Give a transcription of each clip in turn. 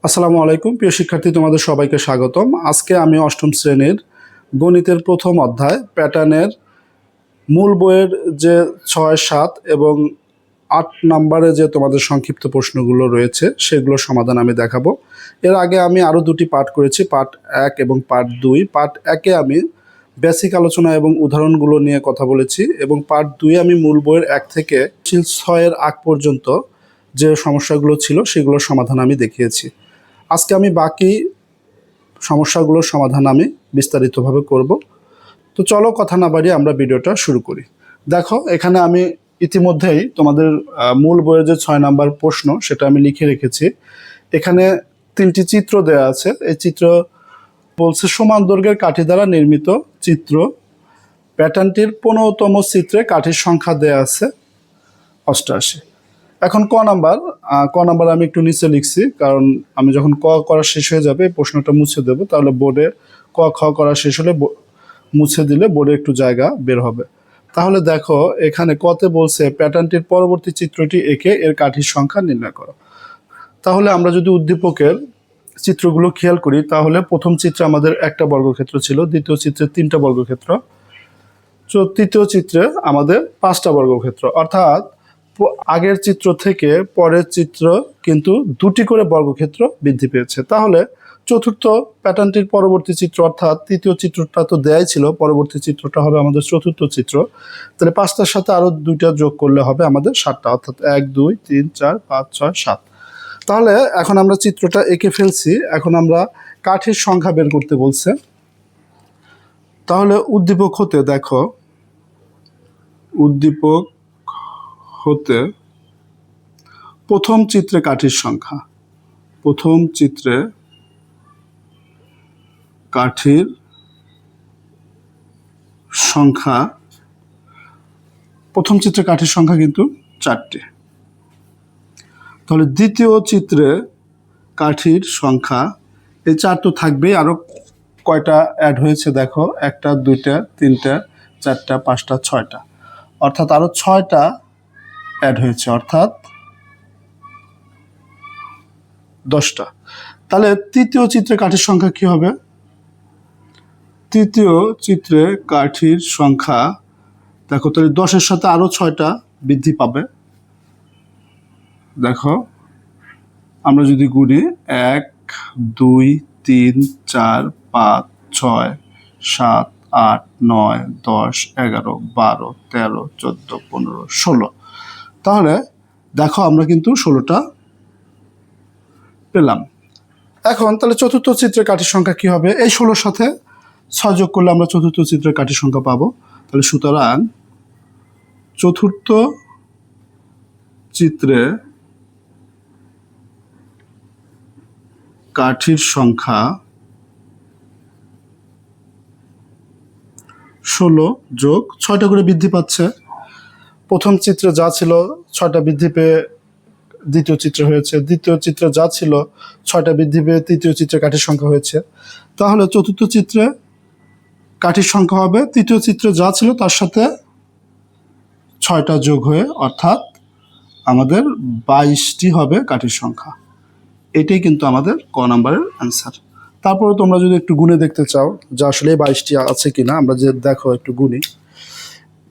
আসসালামু আলাইকুম প্রিয় শিক্ষার্থী, তোমাদের সবাইকে স্বাগতম। আজকে আমি অষ্টম শ্রেণীর গণিতের প্রথম অধ্যায় প্যাটার্নের মূল বইয়ের যে ৬, ৭ এবং ৮ নম্বরে যে তোমাদের সংক্ষিপ্ত প্রশ্নগুলো রয়েছে সেগুলোর সমাধান আমি দেখাবো। এর আগে আমি আরও দুটি পার্ট করেছি, পার্ট ১ এবং পার্ট ২। পার্ট ১-এ আমি বেসিক আলোচনা এবং উদাহরণগুলো নিয়ে কথা বলেছি এবং পার্ট ২ আমি মূল বইয়ের ১ থেকে ৬-এর আগ পর্যন্ত যে সমস্যাগুলো ছিল সেগুলোর সমাধান আমি দেখিয়েছি। আজকে আমি বাকি সমস্যাগুলোর সমাধান আমি বিস্তারিতভাবে করব। তো চলো কথা না বাড়িয়ে আমরা ভিডিওটা শুরু করি। দেখো, এখানে আমি ইতিমধ্যেই তোমাদের মূল বইয়ের যে ৬ নাম্বার প্রশ্ন সেটা আমি লিখে রেখেছি। এখানে ৩টি চিত্র দেওয়া আছে। এই চিত্র বলছে সমান দৈর্ঘ্যের কাঠি দ্বারা নির্মিত চিত্র। প্যাটার্নটির ১৫তম চিত্রে কাঠির সংখ্যা দেওয়া আছে ৮৮। এখন ক নাম্বার আমি একটু নিচে লিখছি, কারণ আমি যখন ক করা শেষ হয়ে যাবে প্রশ্নটা মুছে দেব, তাহলে বোর্ডে ক খ করা শেষ হলে মুছে দিলে বোর্ডে একটু জায়গা বের হবে। তাহলে দেখো, এখানে কতে বলছে প্যাটার্নটির পরবর্তী চিত্রটি এঁকে এর কাঠির সংখ্যা নির্ণয় করো। তাহলে আমরা যদি উদ্দীপকের চিত্রগুলো খেয়াল করি, তাহলে প্রথম চিত্রে আমাদের একটা বর্গক্ষেত্র ছিল, দ্বিতীয় চিত্রে 3টা বর্গক্ষেত্র, তৃতীয় চিত্রে আমাদের 5টা বর্গক্ষেত্র। অর্থাৎ আগের চিত্র থেকে পরের চিত্র কিন্তু 2টি করে বর্গক্ষেত্র বৃদ্ধি পেয়েছে। তাহলে চতুর্থ প্যাটার্নটির পরবর্তী চিত্র, অর্থাৎ তৃতীয় চিত্রটা তো দেয়াই ছিল, পরবর্তী চিত্রটা হবে আমাদের চতুর্থ চিত্র। তাহলে 5টার সাথে আরও 2টা যোগ করলে হবে আমাদের 7টা, অর্থাৎ 1, 2, 3, 4, 5, 6, 7। তাহলে এখন আমরা চিত্রটা এঁকে ফেলছি, এখন আমরা কাঠির সংখ্যা বের করতে বলছে। তাহলে উদ্দীপক হতে দেখো, উদ্দীপক হতে প্রথম চিত্রে কাঠির সংখ্যা, প্রথম চিত্রে কাঠির সংখ্যা, প্রথম চিত্রে কাঠির সংখ্যা কিন্তু 4টি। তাহলে দ্বিতীয় চিত্রে কাঠির সংখ্যা, এই 4 তো থাকবেই, আরও কয়টা অ্যাড হয়েছে দেখো, 1টা, 2টা, 3টা, 4টা, 5টা, 6টা, অর্থাৎ আরও 6টা অ্যাড হয়েছে, অর্থাৎ 10টা। তাহলে তৃতীয় চিত্রে কাঠির সংখ্যা কি হবে? তৃতীয় চিত্রে কাঠির সংখ্যা দেখো, তাহলে 10-এর সাথে আরও 6টা বৃদ্ধি পাবে। দেখো, আমরা যদি গুনি 1, 2, 3, 4, 5, 6, 7, 8, 9, 10, 11, 12, 13, 14, 15, 16, তাহলে দেখো আমরা কিন্তু 16টা পেলাম। এখন তাহলে চতুর্থ চিত্রের কাঠির সংখ্যা কি হবে? এই 16-র সাথে 6 যোগ করলে আমরা চতুর্থ চিত্রের কাঠির সংখ্যা পাবো। তাহলে সুতরাং চতুর্থ চিত্রে কাঠির সংখ্যা 16 যোগ 6টা করে বৃদ্ধি পাচ্ছে। প্রথম চিত্রে যা ছিল 6টা বৃদ্ধি পেয়ে দ্বিতীয় চিত্র হয়েছে, দ্বিতীয় চিত্রে যা ছিল 6টা বৃদ্ধি পেয়ে তৃতীয় চিত্রে কাঠির সংখ্যা হয়েছে। তাহলে চতুর্থ চিত্রে কাঠির সংখ্যা হবে তৃতীয় চিত্রে যা ছিল তার সাথে 6টা যোগ হয়ে, অর্থাৎ আমাদের 22টি হবে কাঠির সংখ্যা। এটাই কিন্তু আমাদের ক নাম্বারের অ্যান্সার। তারপরে তোমরা যদি একটু গুণে দেখতে চাও যে আসলে 22টি আছে কিনা, আমরা যে দেখো একটু গুণি,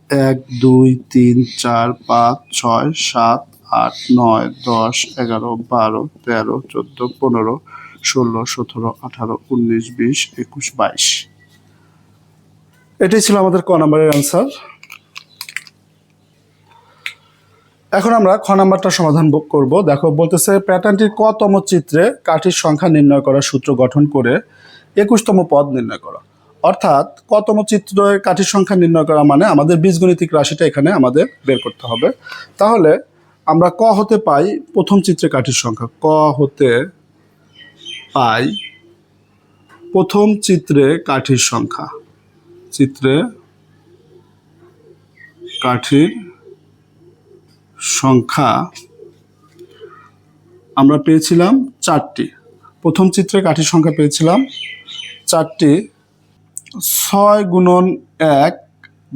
1, 2, 3, 4, 5, 6, 7, 8, 9, 10, 11, 12, 13, 14, 15, 16, 17, 18, 19, 20, 21, 22। এটাই ছিল আমাদের ক নাম্বারের অ্যান্সার। এখন আমরা খ নাম্বারটা সমাধান করব। দেখো, বলতেছে প্যাটার্নটির কতম চিত্রে কাঠির সংখ্যা নির্ণয় করার সূত্র গঠন করে 21তম পদ নির্ণয় করো। অর্থাৎ কতম চিত্রে কাঠির সংখ্যা নির্ণয় করা মানে আমাদের বীজগণিতিক রাশিটা এখানে আমাদের বের করতে হবে। তাহলে আমরা ক হতে পাই প্রথম চিত্রে কাঠির সংখ্যা, ক হতে পাই প্রথম চিত্রে কাঠির সংখ্যা, চিত্রে কাঠির সংখ্যা আমরা পেয়েছিলাম 4টি। প্রথম চিত্রে কাঠির সংখ্যা পেয়েছিলাম 4টি। 6 গুণন 1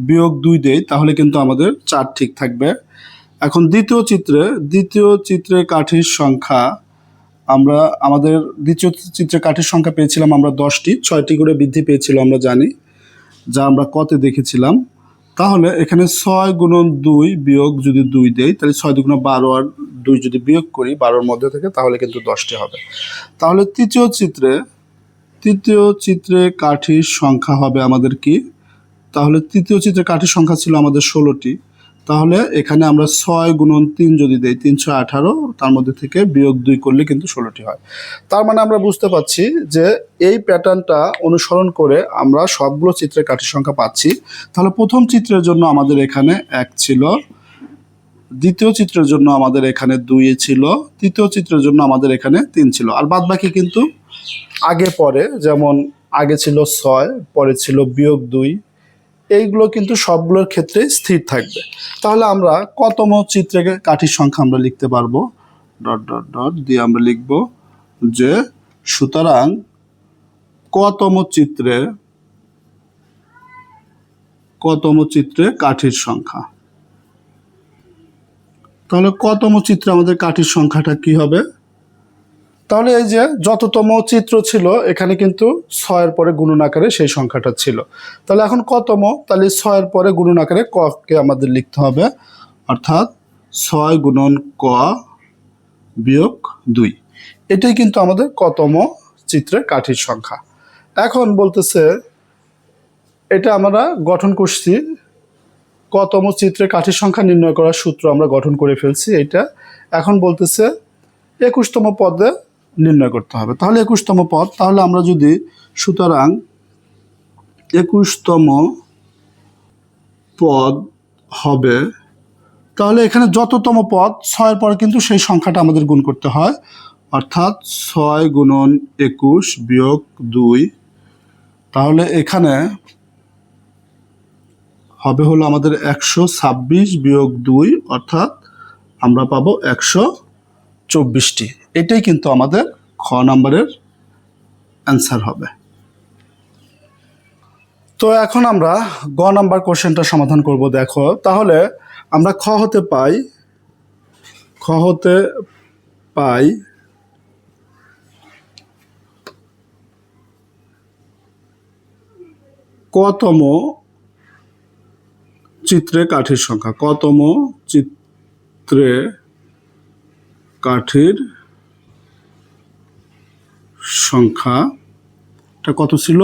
বিয়োগ 2 দেই, তাহলে কিন্তু আমাদের 4 ঠিক থাকবে। এখন দ্বিতীয় চিত্রে কাঠির সংখ্যা আমরা আমাদের দ্বিতীয় চিত্রে কাঠির সংখ্যা পেয়েছিলাম আমরা 10টি, 6টি করে বৃদ্ধি পেয়েছিল আমরা জানি, যা আমরা কতে দেখেছিলাম। তাহলে এখানে 6 গুণন 2 বিয়োগ যদি 2 দেই, তাহলে 6 দুগুণ 12 আর 2 যদি বিয়োগ করি 12-র মধ্যে থেকে, তাহলে কিন্তু 10টি হবে। তাহলে তৃতীয় চিত্রে কাঠির সংখ্যা হবে আমাদের কি? তাহলে তৃতীয় চিত্রে কাঠির সংখ্যা ছিল আমাদের 16টি। তাহলে এখানে আমরা 6 গুণন 3 যদি দেই, 318, তার মধ্যে থেকে বিয়োগ 2 করলে কিন্তু 16টি হয়। তার মানে আমরা বুঝতে পারছি যে এই প্যাটার্নটা অনুসরণ করে আমরা সবগুলো চিত্রের কাঠির সংখ্যা পাচ্ছি। তাহলে প্রথম চিত্রের জন্য আমাদের এখানে 1 ছিল, দ্বিতীয় চিত্রের জন্য আমাদের এখানে 2 ছিল, তৃতীয় চিত্রের জন্য আমাদের এখানে 3 ছিল। আর বাদ বাকি কিন্তু আগে পরে, যেমন আগে ছিল 6, পরে ছিল বিয়োগ 2, এইগুলো কিন্তু সবগুলোর ক্ষেত্রে স্থির থাকবে। তাহলে আমরা কতম চিত্রে কাঠির সংখ্যা আমরা লিখতে পারবো, ডট ডট ডট দিয়ে আমরা লিখব যে সুতরাং কতম চিত্রে কাঠির সংখ্যা। তাহলে কতম চিত্রে আমাদের কাঠির সংখ্যাটা কি হবে? তাহলে এই যে যততম চিত্র ছিল এখানে কিন্তু 6-এর পরে গুণন আকারে সেই সংখ্যাটা ছিল। তাহলে এখন কতম, তাহলে 6-এর পরে গুণন আকারে ক কে আমাদের লিখতে হবে, অর্থাৎ 6 গুণন ক বিয়োগ 2। এটাই কিন্তু আমাদের কতম চিত্রের কাঠির সংখ্যা। এখন বলতেছে এটা আমরা গঠন করছি, কতম চিত্রে কাঠির সংখ্যা নির্ণয় করার সূত্র আমরা গঠন করে ফেলছি এটা। এখন বলতেছে 21তম পদে নির্ণয় করতে হবে। তাহলে 21তম পদ, তাহলে আমরা যদি সুতরাং 21তম পদ হবে, তাহলে এখানে যততম পদ 6-এর পরে কিন্তু সেই সংখ্যাটা আমাদের গুণ করতে হয়, অর্থাৎ 6 গুণন 21 বিয়োগ 2। তাহলে এখানে হবে হলো আমাদের 126 বিয়োগ 2, অর্থাৎ আমরা পাবো 124টি। এটাই কিন্তু আমাদের খ নাম্বারের অ্যান্সার হবে। তো এখন আমরা গ নাম্বার কোশ্চেনটা সমাধান করব। দেখো, তাহলে আমরা খ হতে পাই কতম চিত্রে কাঠির সংখ্যা। কতম চিত্রে কাঠির সংখ্যাটা কত ছিল?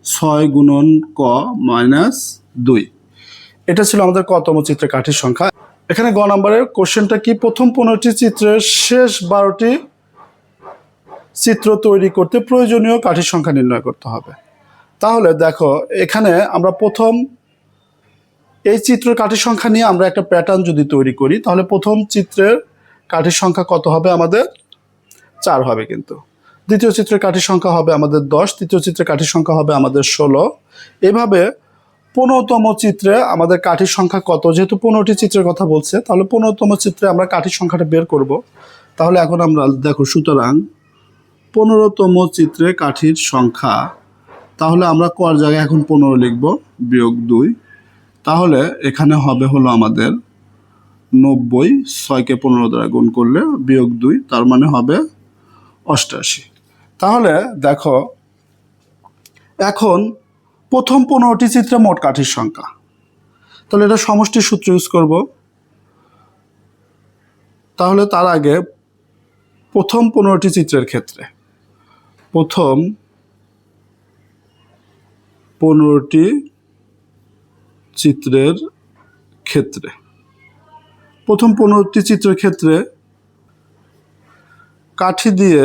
6 গুণন ক মাইনাস 2। এটা ছিল আমাদের কতম চিত্রে কাঠির সংখ্যা। এখানে গ নাম্বারের কোশ্চেনটা কি? প্রথম 15টি চিত্রের শেষ 12টি চিত্র তৈরি করতে প্রয়োজনীয় কাঠির সংখ্যা নির্ণয় করতে হবে। তাহলে দেখো, এখানে আমরা প্রথম এই চিত্রের কাঠির সংখ্যা নিয়ে আমরা একটা প্যাটার্ন যদি তৈরি করি, তাহলে প্রথম চিত্রের কাঠির সংখ্যা কত হবে? আমাদের 4 হবে। কিন্তু দ্বিতীয় চিত্রের কাঠির সংখ্যা হবে আমাদের 10, তৃতীয় চিত্রের কাঠির সংখ্যা হবে আমাদের 16। এভাবে 15তম চিত্রে আমাদের কাঠির সংখ্যা কত? যেহেতু 15টি চিত্রের কথা বলছে, তাহলে 15তম চিত্রে আমরা কাঠির সংখ্যাটা বের করব। তাহলে এখন আমরা দেখো, সুতরাং 15তম চিত্রে কাঠির সংখ্যা, তাহলে আমরা কর জায়গায় এখন 15 লিখব, বিয়োগ 2। তাহলে এখানে হবে হলো আমাদের 90, 6কে 15 দ্বারা গুণ করলে বিয়োগ 2, তার মানে হবে 88। তাহলে দেখো, এখন প্রথম 15টি চিত্রে মোট কাঠির সংখ্যা, তাহলে এটা সমষ্টির সূত্র ইউজ করব। তাহলে তার আগে প্রথম 15টি চিত্রের ক্ষেত্রে, প্রথম 15টি চিত্রের ক্ষেত্রে, প্রথম 15টি চিত্রের ক্ষেত্রে কাঠি দিয়ে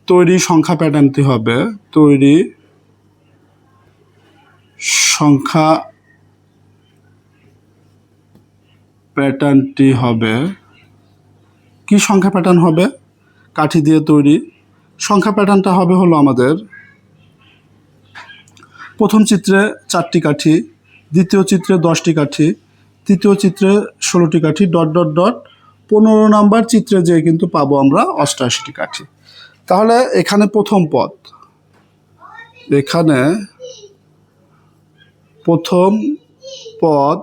তৈরি সংখ্যা প্যাটার্নটি হবে, তৈরি সংখ্যা প্যাটার্নটি হবে কি? সংখ্যা প্যাটার্ন হবে কাঠি দিয়ে তৈরি সংখ্যা প্যাটার্নটা হবে হলো আমাদের প্রথম চিত্রে 4টি কাঠি, দ্বিতীয় চিত্রে 10টি কাঠি, তৃতীয় চিত্রে 16টি কাঠি, ডট ডট ডট 15 নাম্বার চিত্রে যে কিন্তু পাবো আমরা 88টি কাঠি। তাহলে এখানে প্রথম পদ, এখানে প্রথম পদ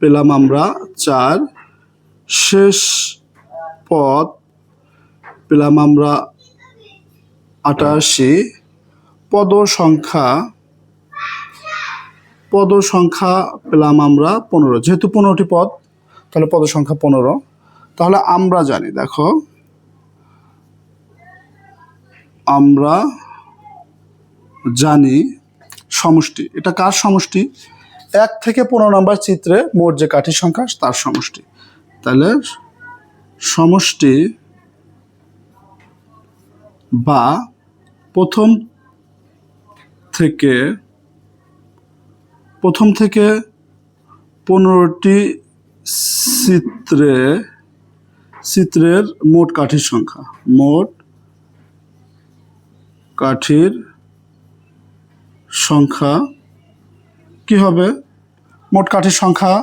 পেলাম আমরা 4, শেষ পদ পেলাম আমরা 88, পদ সংখ্যা পেলাম আমরা 15, যেহেতু 15টি পদ তাহলে পদ সংখ্যা 15। তাহলে আমরা জানি, দেখো আমরা জানি সমষ্টি, এটা কার সমষ্টি? 1 থেকে 15 নম্বর চিত্রে মোট যে কাঠির সংখ্যা তার সমষ্টি। তাহলে সমষ্টি বা প্রথম থেকে 15টি চিত্রের মোট কাঠির সংখ্যা, মোট কাঠির সংখ্যা কি হবে? মোট কাঠির সংখ্যা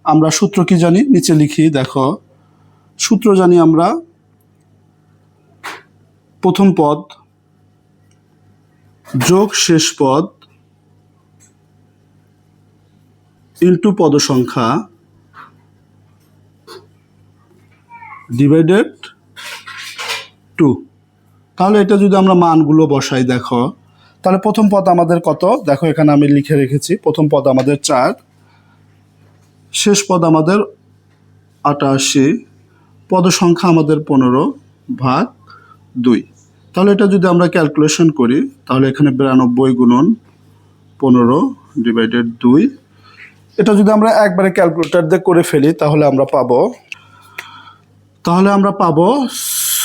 আমরা সূত্র কি জানি, নিচে লিখি, দেখো সূত্র জানি আমরা প্রথম পদ যোগ শেষ পদ ইন্টু পদ সংখ্যা ডিভাইডেড 2। তাহলে এটা যদি আমরা মানগুলো বসাই, দেখো তাহলে প্রথম পদ আমাদের কত? দেখো এখানে আমি লিখে রেখেছি, প্রথম পদ আমাদের 4, শেষ পদ আমাদের 88, পদ সংখ্যা আমাদের 15/2। তাহলে এটা যদি আমরা ক্যালকুলেশন করি তাহলে এখানে 92 গুণন 15 ডিভাইডেড 2, এটা যদি আমরা একবারে ক্যালকুলেটর দিয়ে করে ফেলি তাহলে আমরা পাবো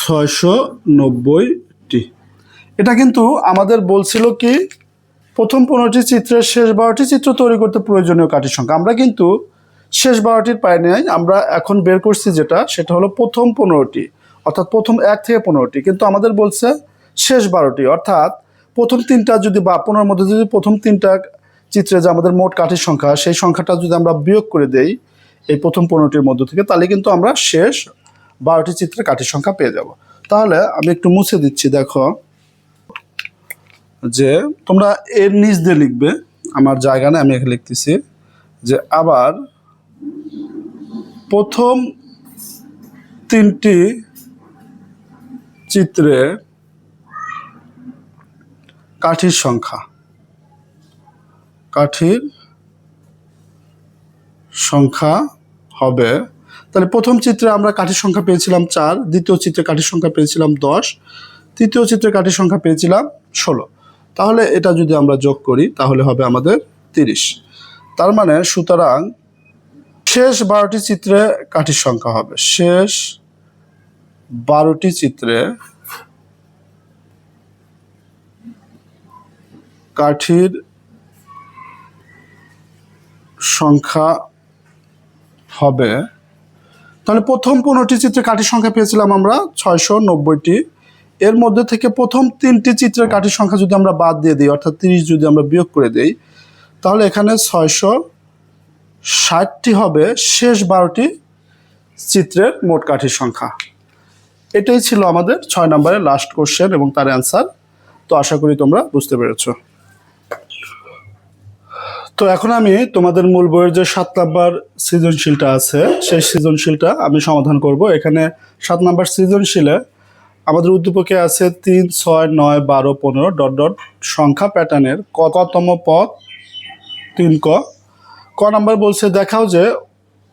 690টি। এটা কিন্তু আমাদের বলছিল কি প্রথম 15টি চিত্রের শেষ 12টি চিত্র তৈরি করতে প্রয়োজনীয় কাঠির সংখ্যা। আমরা কিন্তু শেষ 12টির পাই নাই, আমরা এখন বের করছি সেটা হলো প্রথম 15টি, অর্থাৎ প্রথম 1 থেকে 15টি, কিন্তু আমাদের বলছে শেষ 12টি, অর্থাৎ প্রথম 3টা যদি বা 15-র মধ্যে যদি প্রথম 3টা চিত্রে যে আমাদের মোট কাঠির সংখ্যা সেই সংখ্যাটা যদি আমরা বিয়োগ করে দেই এই প্রথম 15টির মধ্য থেকে, তাহলে কিন্তু আমরা শেষ 12টি চিত্রে কাঠির সংখ্যা পেয়ে যাব। তাহলে আমি একটু মুছে দিচ্ছি, দেখো যে তোমরা এর নিচ দিয়ে লিখবে, আমার জায়গা না, আমি এখানে লিখতেছি যে আবার প্রথম 3টি চিত্রে কাঠির সংখ্যা হবে, তাহলে প্রথম চিত্রে আমরা কাঠির সংখ্যা পেয়েছিলাম 4, দ্বিতীয় চিত্রে কাঠির সংখ্যা পেয়েছিলাম 10, তৃতীয় চিত্রে কাঠির সংখ্যা পেয়েছিলাম 16। তাহলে এটা যদি আমরা যোগ করি তাহলে হবে আমাদের 30। তার মানে সুতরাং শেষ 12টি চিত্রে কাঠির সংখ্যা হবে, শেষ 12টি চিত্রে কাঠির সংখ্যা হবে। তাহলে প্রথম 15টি চিত্রে কাঠির সংখ্যা পেয়েছিলাম আমরা 690টি, এর মধ্যে থেকে প্রথম 3টি চিত্রের কাঠির সংখ্যা যদি আমরা বাদ দিয়ে দিই, অর্থাৎ 30 যদি আমরা বিয়োগ করে দেই, তাহলে এখানে 660টি হবে শেষ 12টি চিত্রের মোট কাঠির সংখ্যা। এটাই ছিল আমাদের 6 নম্বরের লাস্ট কোশ্চেন এবং তার অ্যান্সার। তো আশা করি তোমরা বুঝতে পেরেছো। তো এখন আমি তোমাদের মূল বইয়ের যে 7 নাম্বার সৃজনশীলটা আছে সেই সৃজনশীলটা আমি সমাধান করব। এখানে 7 নাম্বার সৃজনশীলে আমাদের উদ্দীপকে আছে 3, 6, 9, 12, 15 ডট ডট সংখ্যা প্যাটার্নের কততম পদ 3 ক নাম্বার বলছে দেখাও যে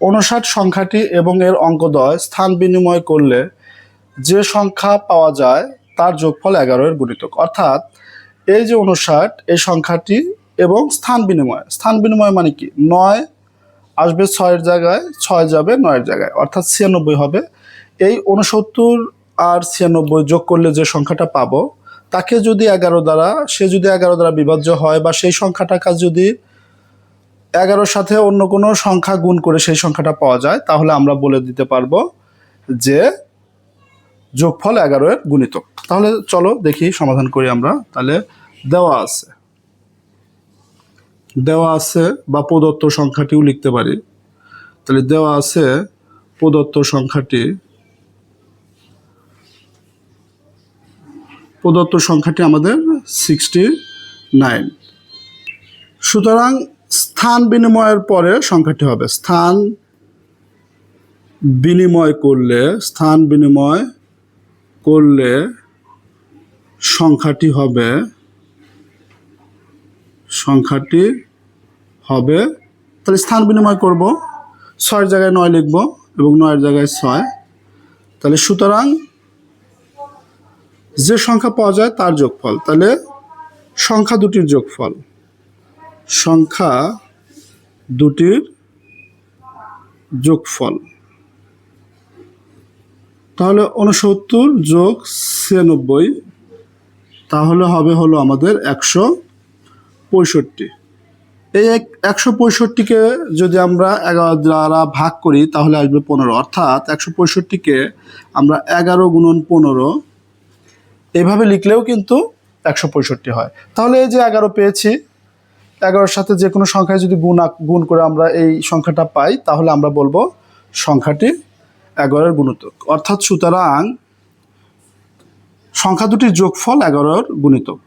59 সংখ্যাটি এবং এর অঙ্কদ্বয় স্থান বিনিময় করলে যে সংখ্যা পাওয়া যায় তার যোগফল 11 এর গুণিতক। অর্থাৎ এই যে 59 এই সংখ্যাটি এবং স্থান বিনিময় মানে কি, 9 আসবে 6-এর জায়গায়, 6 যাবে 9-এর জায়গায়, অর্থাৎ 96 হবে। এই 69 আর 96 যোগ করলে যে সংখ্যাটা পাবো তাকে যদি 11 দ্বারা, সে যদি 11 দ্বারা বিভাজ্য হয় বা সেই সংখ্যাটাকে যদি 11-র সাথে অন্য কোনো সংখ্যা গুণ করে সেই সংখ্যাটা পাওয়া যায়, তাহলে আমরা বলে দিতে পারবো যে যোগফল 11 এর গুণিতক। তাহলে চলো দেখি সমাধান করি আমরা। তাহলে দেওয়া আছে বা প্রদত্ত সংখ্যাটিও লিখতে পারি। তাহলে দেওয়া আছে প্রদত্ত সংখ্যাটি আমাদের 69। সুতরাং স্থান বিনিময়ের পরে সংখ্যাটি হবে, স্থান বিনিময় করলে সংখ্যাটি হবে তাহলে স্থান বিনিময় করব, 6 জায়গায় 9 লিখব এবং 9 জায়গায় 6। তাহলে সুতরাং যে সংখ্যা পাওয়া যায় তার যোগফল, তাহলে সংখ্যা দুটির যোগফল। তাহলে 69 যোগ 96, তাহলে হলো আমাদের 165। এই 165কে যদি আমরা 11 দ্বারা ভাগ করি তাহলে আসবে 15, অর্থাৎ 165কে আমরা 11 গুণন 15 এভাবে লিখলেও কিন্তু 165 হয়। তাহলে এই যে 11 পেয়েছি, 11-এর সাথে যে কোনো সংখ্যায় যদি গুণ করে আমরা এই সংখ্যাটা পাই তাহলে আমরা বলবো সংখ্যাটি 11-এর গুণিতক। অর্থাৎ সুতরাং সংখ্যা দুটির যোগফল 11-এর গুণিতক।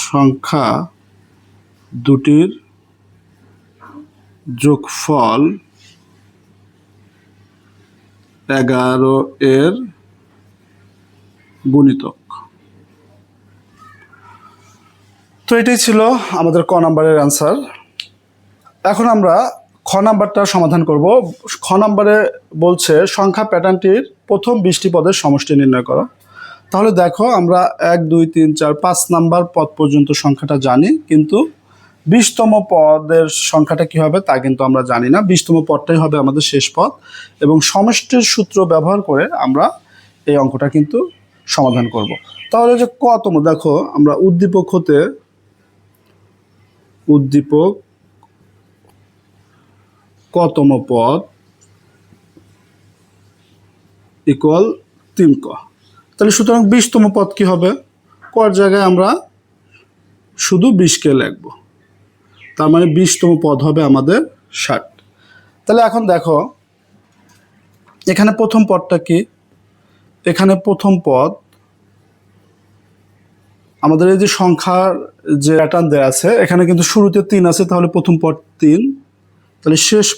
সংখ্যা দুটির যোগফল 11-এর গুণিতক। তো এটাই ছিল আমাদের ক নাম্বারের অ্যান্সার। এখন আমরা খ নাম্বারটা সমাধান করব। খ নাম্বারে বলছে সংখ্যা প্যাটার্নটির প্রথম 20টি পদের সমষ্টি নির্ণয় করো। তাহলে দেখো আমরা 1 2 3 4 5 নাম্বার পদ পর্যন্ত সংখ্যাটা জানি, কিন্তু 20তম পদের সংখ্যাটা কি হবে তা কিন্তু আমরা জানি না। 20তম পদটাই হবে আমাদের শেষ পদ, এবং সমষ্টির সূত্র ব্যবহার করে আমরা এই অঙ্কটা কিন্তু সমাধান করব। তাহলে যে কতম, দেখো আমরা উদ্দীপক কতম পদ ইকুয়াল 3 ক। তাহলে সুতরাং 20তম পদ কি হবে, কর জায়গায় আমরা শুধু 20কে লিখব, তার মানে 20তম পদ হবে আমাদের 60। তাহলে এখন দেখো এখানে প্রথম পদটা কি, এখানে প্রথম পদ আমাদের এই যে সংখ্যার যে প্যাটার্ন দেওয়া আছে এখানে কিন্তু শুরুতে 3 আছে, তাহলে প্রথম পদ 3। তাহলে শেষ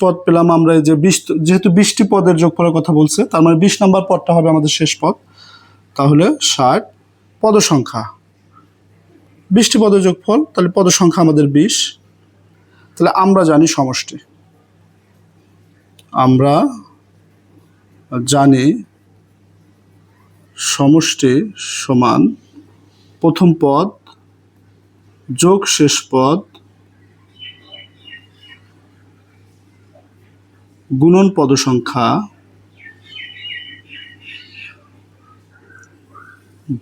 পদ পেলাম আমরা এই যে 20, যেহেতু 20টি পদের যোগফলের কথা বলছে তার মানে 20 নম্বর পদটা হবে আমাদের শেষ পদ, তাহলে 60। পদ সংখ্যা 20টি পদের যোগফল, তাহলে পদ সংখ্যা আমাদের 20। তাহলে আমরা জানি সমষ্টি সমান প্রথম পদ যোগ শেষ পদ গুণন পদ সংখ্যা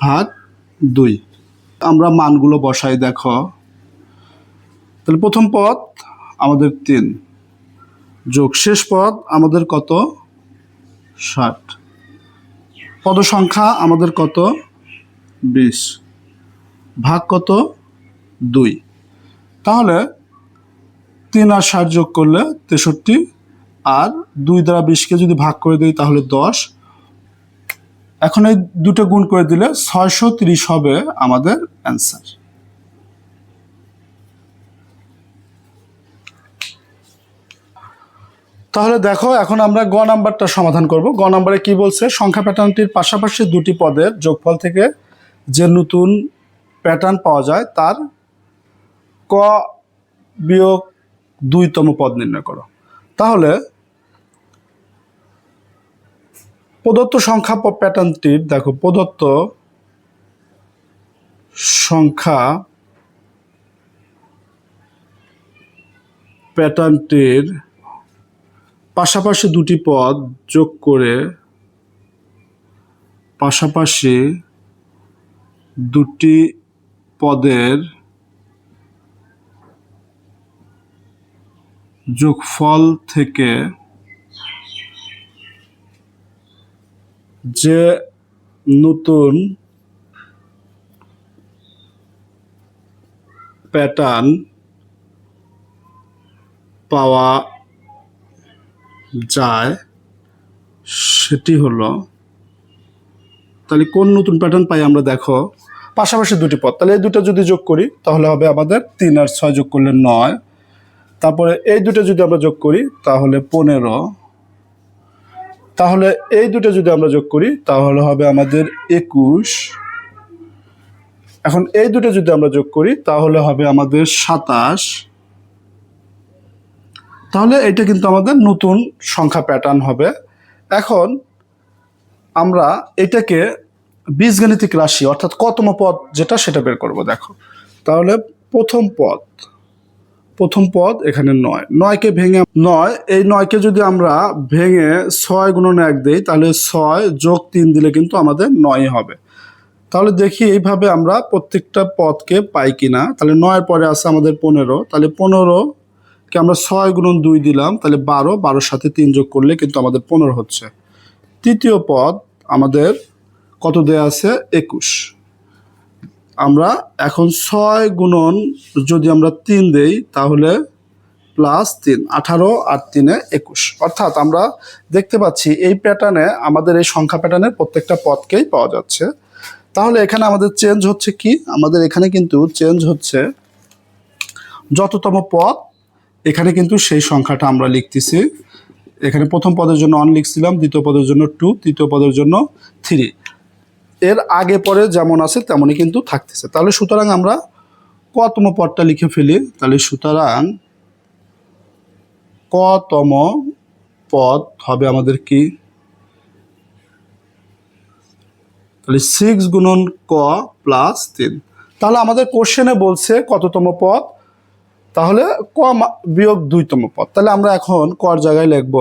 ভাগ 2। আমরা মানগুলো বসাই, দেখো তাহলে প্রথম পদ আমাদের 3 যোগ শেষ পদ আমাদের কত 60, পদ সংখ্যা আমাদের কত 20 ভাগ কত 2। তাহলে 3 আর 60 যোগ করলে 63, আর 2 দ্বারা 20কে যদি ভাগ করে দিই তাহলে 10। এখন এই দুটো গুণ করে দিলে 630 হবে আমাদের অ্যান্সার। তাহলে দেখো এখন আমরা গ নাম্বারটা সমাধান করব। গ নাম্বারে কি বলছে, সংখ্যা প্যাটার্নটির পাশাপাশি দুটি পদের যোগফল থেকে যে নতুন প্যাটার্ন পাওয়া যায় তার ক বিয়োগ 2তম পদ নির্ণয় করো। তাহলে প্রদত্ত সংখ্যা প্যাটার্নটির, দেখো প্রদত্ত সংখ্যা প্যাটার্নটির পাশাপাশি দুটি পদ যোগ করে পাশাপাশি দুটি পদের যোগফল থেকে যে নতুন প্যাটার্ন পাওয়া যায় সেটি হলো, তাহলে কোন নতুন প্যাটার্ন পাই আমরা, দেখো পাশাপাশি দুটি পদ, তাহলে এই দুটো যদি যোগ করি তাহলে হবে আমাদের 3 আর 6 যোগ করলে 9, তারপরে এই দুটো যদি আমরা যোগ করি তাহলে 15, তাহলে এই দুটো যদি আমরা যোগ করি তাহলে হবে আমাদের 21, এখন এই দুটো যদি আমরা যোগ করি তাহলে হবে আমাদের 27। তাহলে এটা কিন্তু আমাদের নতুন সংখ্যা প্যাটার্ন হবে। এখন আমরা এটাকে বীজগণিতিক রাশি অর্থাৎ কতম পদ যেটা সেটা বের করব। দেখো তাহলে প্রথম পদ এখানে 9, 9কে ভেঙে 9, এই 9কে যদি আমরা ভেঙে 6 গুণন 1 দেই তাহলে 6 যোগ 3 দিলে কিন্তু আমাদের 9 হবে। তাহলে দেখি এইভাবে আমরা প্রত্যেকটা পদকে পাই কিনা। তাহলে 9 পরে আছে আমাদের 15, তাহলে 15কে আমরা 6 গুণন 2 দিলাম তাহলে 12, 12-র সাথে 3 যোগ করলে কিন্তু আমাদের 15 হচ্ছে। তৃতীয় পদ আমাদের কত দেয়া আছে? 21। আমরা এখন 6 গুণন যদি আমরা 3 দেই তাহলে +3, 18 আর 3-এ 21। অর্থাৎ আমরা দেখতে পাচ্ছি এই প্যাটার্নে আমাদের এই সংখ্যা প্যাটার্নের প্রত্যেকটা পদকেই পাওয়া যাচ্ছে। তাহলে এখানে আমাদের চেঞ্জ হচ্ছে কি? আমাদের এখানে কিন্তু চেঞ্জ হচ্ছে যততম পদ এখানে কিন্তু সেই সংখ্যাটা আমরা লিখতেছি। এখানে প্রথম পদের জন্য 1 লিখছিলাম, দ্বিতীয় পদের জন্য 2, তৃতীয় পদের জন্য 3। এর আগে পরে যেমন আছে তেমনই কিন্তু থাকতেছে। তাহলে সুতরাং আমরা কতম পদটা লিখে ফেলি। তাহলে সুতরাং কতম পদ হবে আমাদের কি? তাহলে 6 গুণন ক প্লাস 3। তাহলে আমাদের কোশ্চেনে বলছে কততম পদ, তাহলে ক বিয়োগ 2তম পদ। তাহলে আমরা এখন কর জায়গায় লিখব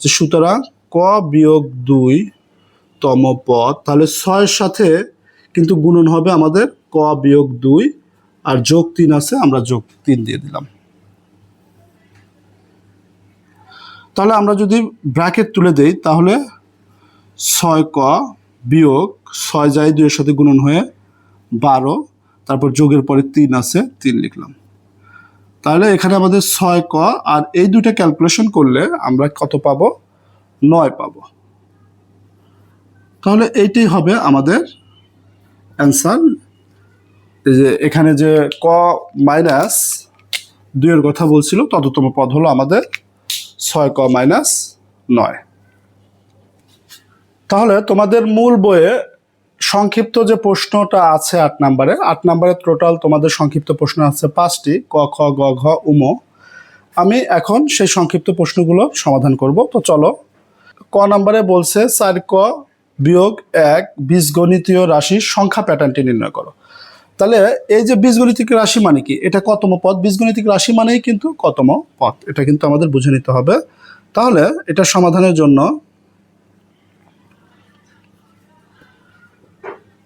যে সুতরাং ক বিয়োগ 2তম পদ। তাহলে 6-এর সাথে কিন্তু গুণন হবে আমাদের ক বিয়োগ 2 আর যোগ 3 আছে, আমরা যোগ 3 দিয়ে দিলাম। তাহলে আমরা যদি ব্র্যাকেট তুলে দেই তাহলে 6ক বিয়োগ 6 যায় 2-এর সাথে গুণন হয়ে 12, তারপর যোগের পরে 3 আছে, 3 লিখলাম। তাহলে এখানে আমাদের 6ক আর এই দুটো ক্যালকুলেশন করলে আমরা কত পাবো? 9 পাবো। তাহলে এইটাই হবে আমাদের অ্যান্সার। এই যে এখানে যে ক মাইনাস 2-এর কথা বলছিল তততম পদ হলো আমাদের 6ক মাইনাস 9। তাহলে তোমাদের মূল বইয়ে সংক্ষিপ্ত যে প্রশ্নটা আছে 8 নম্বরে টোটাল তোমাদের সংক্ষিপ্ত প্রশ্ন আছে 5টি, ক, খ, গ, ঘ, উম। আমি এখন সেই সংক্ষিপ্ত প্রশ্নগুলো সমাধান করব। তো চলো, ক নম্বরে বলছে 4ক বিয়োগ 1 বীজগণিতীয় রাশির সংখ্যা প্যাটার্নটি নির্ণয় করো। তাহলে এই যে বীজগণিতিক রাশি মানে কি? এটা কতম পদ। বীজগণিতিক রাশি মানেই কিন্তু কতম পদ, এটা কিন্তু আমাদের বুঝে নিতে হবে। তাহলে এটা সমাধানের জন্য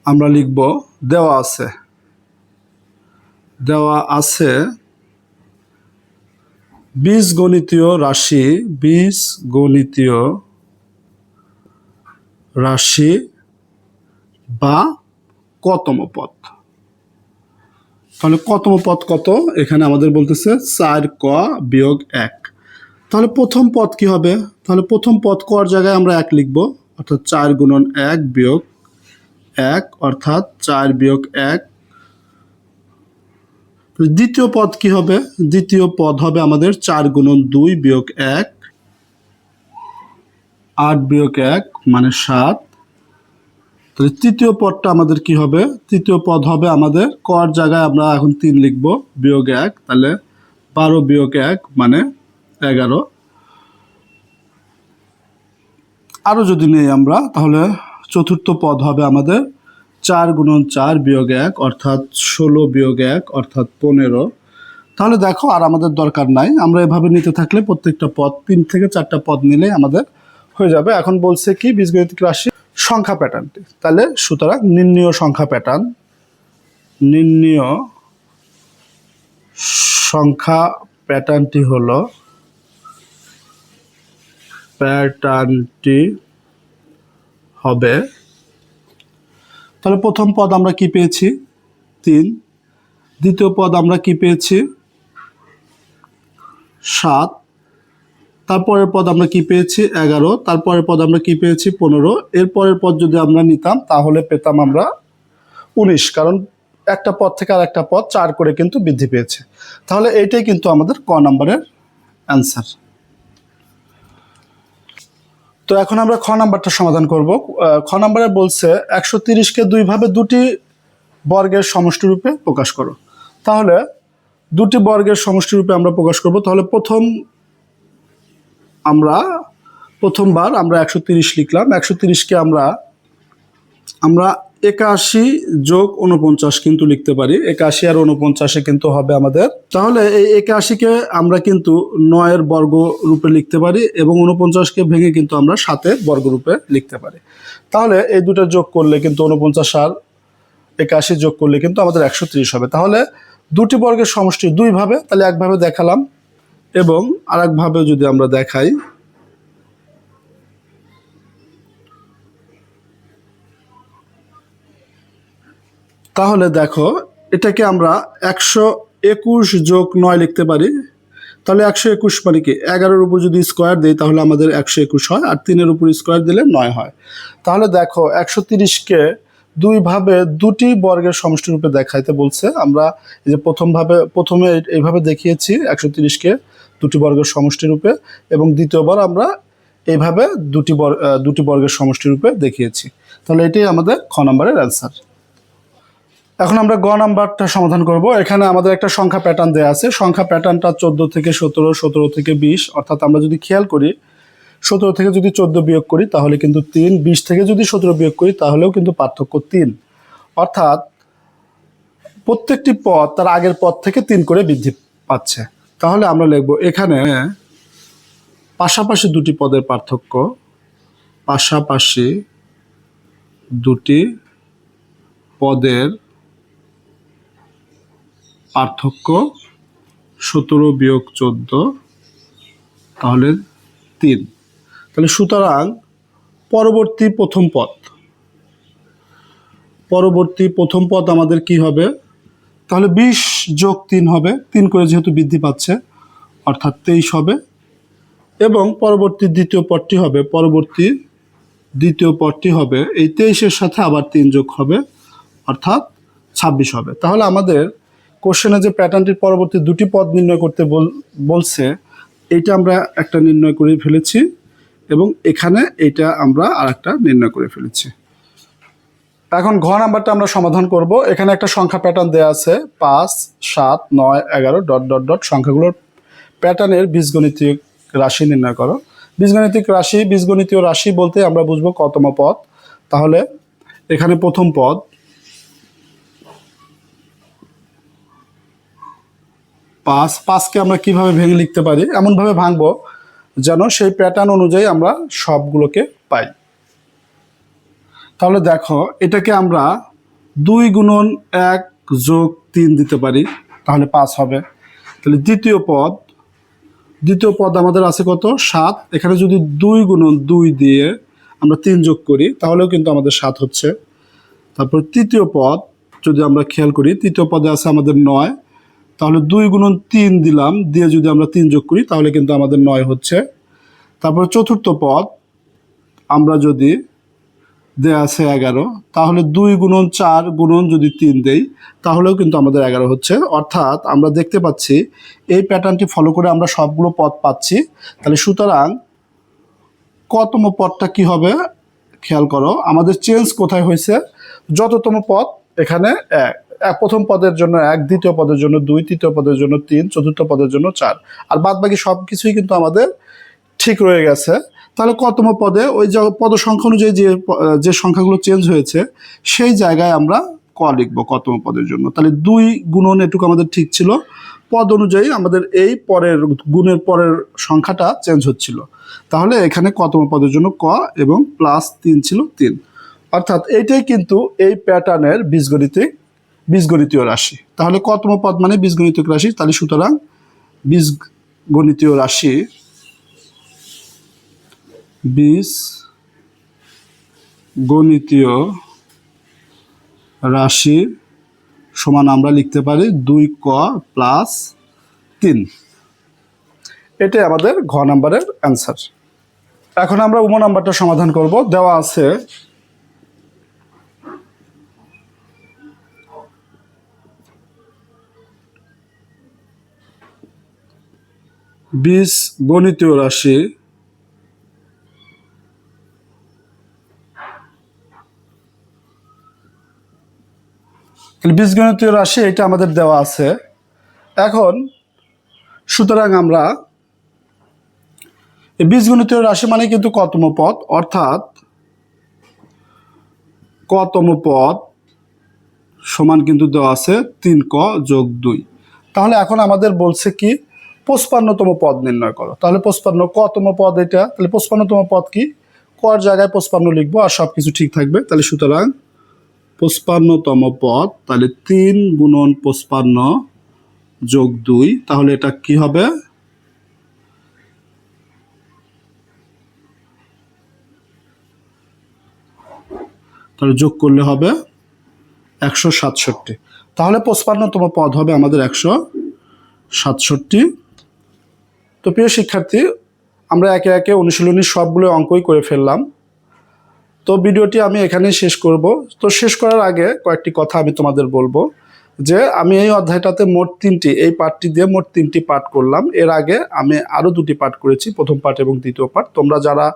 আমরা লিখব দেওয়া আছে বীজগণিতীয় রাশি বা কতম পদ। তাহলে কতম পদ কত? এখানে আমাদের বলতেছে 4ক বিয়োগ 1। তাহলে প্রথম পদ কি হবে? তাহলে প্রথম পদ কর জায়গায় আমরা 1 লিখব, অর্থাৎ 4 গুণন 1 বিয়োগ 1, অর্থাৎ 4 বিয়োগ 1। দ্বিতীয় পদ কি হবে? দ্বিতীয় পদ হবে আমাদের 4 গুণন 2 বিয়োগ 1, 8 বিয়োগ 1 মানে 7। তাহলে তৃতীয় পদটা আমাদের কি হবে? তৃতীয় পদ হবে আমাদের কর জায়গায় আমরা এখন 3 লিখব, বিয়োগ 1, তাহলে 12 বিয়োগ 1 মানে 11। আরও যদি নেই আমরা তাহলে চতুর্থ পদ হবে আমাদের 4 গুণন 4 বিয়োগ 1, অর্থাৎ 16 বিয়োগ 1 অর্থাৎ 15। তাহলে দেখো আর আমাদের দরকার নাই, আমরা এভাবে নিতে থাকলে প্রত্যেকটা পদ 3 থেকে 4টা পদ নিলে আমাদের হয়ে যাবে। এখন বলছে কি বীজগণিতিক রাশি সংখ্যা প্যাটার্নটি। তাহলে সুতরাং নির্ণীয় সংখ্যা প্যাটার্নটি হলো হবে। তাহলে প্রথম পদ আমরা কি পেয়েছি? 3। দ্বিতীয় পদ আমরা কি পেয়েছি? 7। তারপরের পদ আমরা কি পেয়েছি? 11। তারপরের পদ আমরা কি পেয়েছি? 15। এরপরের পদ যদি আমরা নিতাম তাহলে পেতাম আমরা 19, কারণ একটা পদ থেকে আর একটা পদ 4 করে কিন্তু বৃদ্ধি পেয়েছে। তাহলে এইটাই কিন্তু আমাদের ক নাম্বারের অ্যান্সার। তো এখন আমরা খ নাম্বারটা সমাধান করব। খ নাম্বারে বলছে 130কে দুইভাবে দুটি বর্গের সমষ্টি রূপে প্রকাশ করো। তাহলে দুটি বর্গের সমষ্টি রূপে আমরা প্রকাশ করব। তাহলে প্রথমবার আমরা 130 লিখলাম। 130কে আমরা 81 যোগ 49 কিন্তু লিখতে পারি। 81 আর 49 কিন্তু হবে আমাদের। তাহলে এই 81কে আমরা কিন্তু 9-এর বর্গ রূপে লিখতে পারি এবং 49কে ভেঙে কিন্তু আমরা 7-এর বর্গ রূপে লিখতে পারি। তাহলে এই দুটো যোগ করলে কিন্তু 49 আর 81 যোগ করলে কিন্তু আমাদের 130 হবে। তাহলে দুটি বর্গের সমষ্টি দুইভাবে, তাহলে একভাবে দেখালাম এবং আরেকভাবে যদি আমরা দেখাই, তাহলে দেখো এটাকে আমরা 121 যোগ 9 লিখতে পারি। তাহলে 121 মানে কি, 11-এর উপর যদি স্কোয়ার দিই তাহলে আমাদের 121 হয়, আর 3-এর উপর স্কোয়ার দিলে 9 হয়। তাহলে দেখো 130কে দুইভাবে দুটি বর্গের সমষ্টি রূপে দেখাইতে বলছে। আমরা এই যে প্রথমে এইভাবে দেখিয়েছি 130কে দুটি বর্গের সমষ্টি রূপে, এবং দ্বিতীয়বার আমরা এইভাবে দুটি বর্গের সমষ্টি রূপে দেখিয়েছি। তাহলে এটাই আমাদের খ নম্বরের অ্যান্সার। এখন আমরা গ নাম্বারটা সমাধান করব। এখানে আমাদের একটা সংখ্যা প্যাটার্ন দেওয়া আছে। সংখ্যা প্যাটার্নটা 14 থেকে 17, 17 থেকে 20। অর্থাৎ আমরা যদি খেয়াল করি 17 থেকে যদি 14 বিয়োগ করি তাহলে কিন্তু 3, 20 থেকে যদি 17 বিয়োগ করি তাহলেও কিন্তু পার্থক্য 3। অর্থাৎ প্রত্যেকটি পদ তার আগের পদ থেকে 3 করে বৃদ্ধি পাচ্ছে। তাহলে আমরা লিখব এখানে পাশাপাশি দুটি পদের পার্থক্য, পাশাপাশি দুটি পদের পার্থক্য 17 বিয়োগ 14, তাহলে 3। তাহলে সুতরাং পরবর্তী প্রথম পদ আমাদের কি হবে? তাহলে 20 যোগ 3 হবে, 3 করে যেহেতু বৃদ্ধি পাচ্ছে অর্থাৎ 23 হবে। এবং পরবর্তী দ্বিতীয় পদটি হবে এই 23-এর সাথে আবার 3 যোগ হবে অর্থাৎ 26 হবে। তাহলে আমাদের কোশ্চেনে যে প্যাটার্নটির পরবর্তী দুটি পদ নির্ণয় করতে বলছে, এইটা আমরা একটা নির্ণয় করে ফেলেছি এবং এখানে এইটা আমরা আরেকটা নির্ণয় করে ফেলেছি। এখন ঘ নাম্বারটা আমরা সমাধান করব। এখানে একটা সংখ্যা প্যাটার্ন দেওয়া আছে 5, 7, 9, 11 ... সংখ্যাগুলোর প্যাটার্নের বীজগণিতিক রাশি নির্ণয় করো। বীজগণিতীয় রাশি বলতে আমরা বুঝবো কতম পদ। তাহলে এখানে প্রথম পদ 5কে আমরা কিভাবে ভেঙে লিখতে পারি, এমনভাবে ভাঙবো যেন সেই প্যাটার্ন অনুযায়ী আমরা সবগুলোকে পাই। তাহলে দেখো এটাকে আমরা 2 গুণন 1 যোগ 3 দিতে পারি, তাহলে 5 হবে। তাহলে দ্বিতীয় পদ আমাদের আছে কত? 7। এখানে যদি 2 গুণন 2 দিয়ে আমরা 3 যোগ করি তাহলেও কিন্তু আমাদের 7 হচ্ছে। তারপর তৃতীয় পদ যদি আমরা খেয়াল করি, তৃতীয় পদে আছে আমাদের 9। তাহলে 2 গুণন 3 দিলাম, দিয়ে যদি আমরা 3 যোগ করি তাহলে কিন্তু আমাদের 9 হচ্ছে। তারপর চতুর্থ পদ আমরা যদি দেয়া আছে 11, তাহলে 2 গুণন 4 গুণন যদি 3 দেই তাহলেও কিন্তু আমাদের 11 হচ্ছে। অর্থাৎ আমরা দেখতে পাচ্ছি এই প্যাটার্নটি ফলো করে আমরা সবগুলো পদ পাচ্ছি। তাহলে সুতরাং কতম পদটা কি হবে খেয়াল করো, আমাদের চেঞ্জ কোথায় হয়েছে? যততম পদ এখানে 1, প্রথম পদের জন্য 1, দ্বিতীয় পদের জন্য 2, তৃতীয় পদের জন্য 3, চতুর্থ পদের জন্য 4, আর বাদ বাকি সব কিছুই কিন্তু আমাদের ঠিক রয়ে গেছে। তাহলে কতম পদে ওই যে পদ সংখ্যা অনুযায়ী যে সংখ্যাগুলো চেঞ্জ হয়েছে সেই জায়গায় আমরা ক লিখবো কতম পদের জন্য। তাহলে 2 গুণন এটুকু আমাদের ঠিক ছিল, পদ অনুযায়ী আমাদের এই গুণের পরের সংখ্যাটা চেঞ্জ হচ্ছিল। তাহলে এখানে কতম পদের জন্য ক এবং +3 ছিল 3। অর্থাৎ এইটাই কিন্তু এই প্যাটার্নের বীজগণিতীয় রাশি। তাহলে কতম পদ মানে বীজগণিতীয় রাশি। তাহলে সুতরাং বীজগণিতীয় রাশি সমান আমরা লিখতে পারি 2ক + 3। এটাই আমাদের ঘ নাম্বারের অ্যান্সার। এখন আমরা উম নাম্বারটা সমাধান করব। দেওয়া আছে বীজগণিতীয় রাশি বীজগণিতীয় রাশি এটা আমাদের দেওয়া আছে। এখন সুতরাং আমরা বীজগণিতীয় রাশি মানে কিন্তু কতম পদ, অর্থাৎ কতম পদ সমান কিন্তু দেওয়া আছে 3ক যোগ 2। তাহলে এখন আমাদের বলছে কি 55তম পদ নির্ণয় করো। তাহলে 55 কতম পদ এটা, তাহলে 55তম পদ কি, কর জায়গায় 55 লিখবো আর সব কিছু ঠিক থাকবে। তাহলে সুতরাং 55তম পদ, তাহলে 3 গুণন 55 যোগ 2, তাহলে এটা কি হবে, তাহলে যোগ করলে হবে 167। তাহলে 55তম পদ হবে আমাদের 167। তো প্রিয় শিক্ষার্থী, আমরা একে একে অনুশীলনী সবগুলো অঙ্কই করে ফেললাম। তো ভিডিওটি আমি এখানেই শেষ করব। তো শেষ করার আগে কয়েকটি কথা আমি তোমাদের বলবো যে আমি এই অধ্যায়টাতে মোট 3টি, এই পার্টটি দিয়ে মোট 3টি পাঠ করলাম। এর আগে আমি আরও 2টি পাঠ করেছি, প্রথম পাঠ এবং দ্বিতীয় পাঠ। তোমরা যারা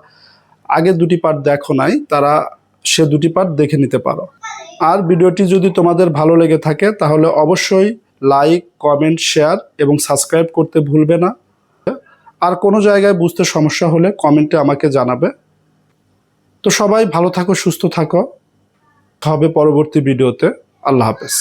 আগে 2টি পাঠ দেখো নাই তারা সে 2টি পাঠ দেখে নিতে পারো। আর ভিডিওটি যদি তোমাদের ভালো লেগে থাকে তাহলে অবশ্যই লাইক, কমেন্ট, শেয়ার এবং সাবস্ক্রাইব করতে ভুলবে না। আর কোনো জায়গায় বুঝতে সমস্যা হলে কমেন্টে আমাকে জানাবে। তো সবাই ভালো থাকো, সুস্থ থাকো, হবে পরবর্তী ভিডিওতে। আল্লাহ হাফেজ।